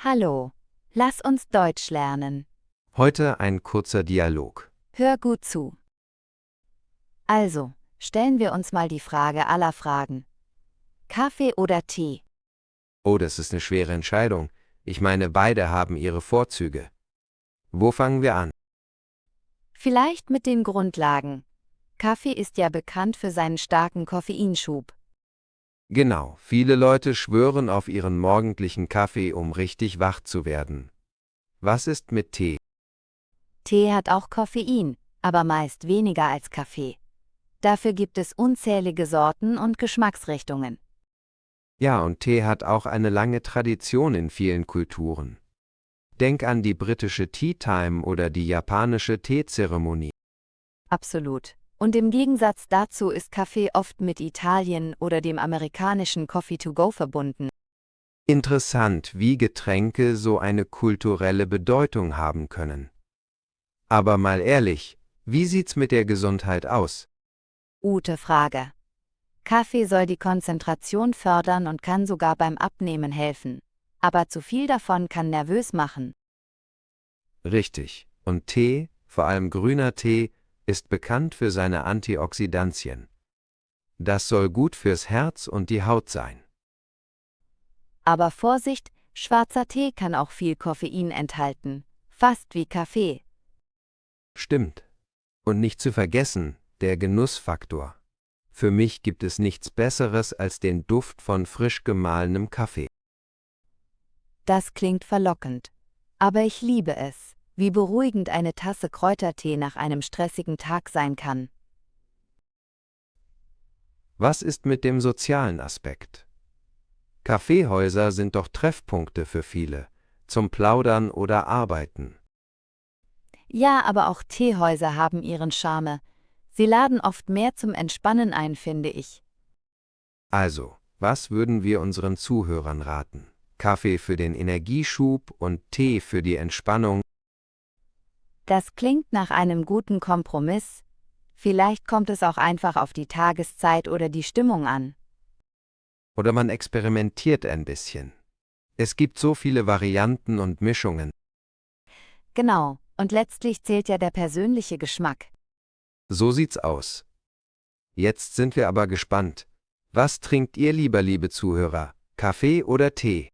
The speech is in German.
Hallo, lass uns Deutsch lernen. Heute ein kurzer Dialog. Hör gut zu. Also, stellen wir uns mal die Frage aller Fragen. Kaffee oder Tee? Oh, das ist eine schwere Entscheidung. Ich meine, beide haben ihre Vorzüge. Wo fangen wir an? Vielleicht mit den Grundlagen. Kaffee ist ja bekannt für seinen starken Koffeinschub. Genau, viele Leute schwören auf ihren morgendlichen Kaffee, um richtig wach zu werden. Was ist mit Tee? Tee hat auch Koffein, aber meist weniger als Kaffee. Dafür gibt es unzählige Sorten und Geschmacksrichtungen. Ja, und Tee hat auch eine lange Tradition in vielen Kulturen. Denk an die britische Tea Time oder die japanische Teezeremonie. Absolut. Und im Gegensatz dazu ist Kaffee oft mit Italien oder dem amerikanischen Coffee to go verbunden. Interessant, wie Getränke so eine kulturelle Bedeutung haben können. Aber mal ehrlich, wie sieht's mit der Gesundheit aus? Gute Frage. Kaffee soll die Konzentration fördern und kann sogar beim Abnehmen helfen. Aber zu viel davon kann nervös machen. Richtig. Und Tee, vor allem grüner Tee, ist bekannt für seine Antioxidantien. Das soll gut fürs Herz und die Haut sein. Aber Vorsicht, schwarzer Tee kann auch viel Koffein enthalten. Fast wie Kaffee. Stimmt. Und nicht zu vergessen, der Genussfaktor. Für mich gibt es nichts Besseres als den Duft von frisch gemahlenem Kaffee. Das klingt verlockend. Aber ich liebe es, wie beruhigend eine Tasse Kräutertee nach einem stressigen Tag sein kann. Was ist mit dem sozialen Aspekt? Kaffeehäuser sind doch Treffpunkte für viele, zum Plaudern oder Arbeiten. Ja, aber auch Teehäuser haben ihren Charme. Sie laden oft mehr zum Entspannen ein, finde ich. Also, was würden wir unseren Zuhörern raten? Kaffee für den Energieschub und Tee für die Entspannung? Das klingt nach einem guten Kompromiss. Vielleicht kommt es auch einfach auf die Tageszeit oder die Stimmung an. Oder man experimentiert ein bisschen. Es gibt so viele Varianten und Mischungen. Genau, und letztlich zählt ja der persönliche Geschmack. So sieht's aus. Jetzt sind wir aber gespannt. Was trinkt ihr lieber, liebe Zuhörer? Kaffee oder Tee?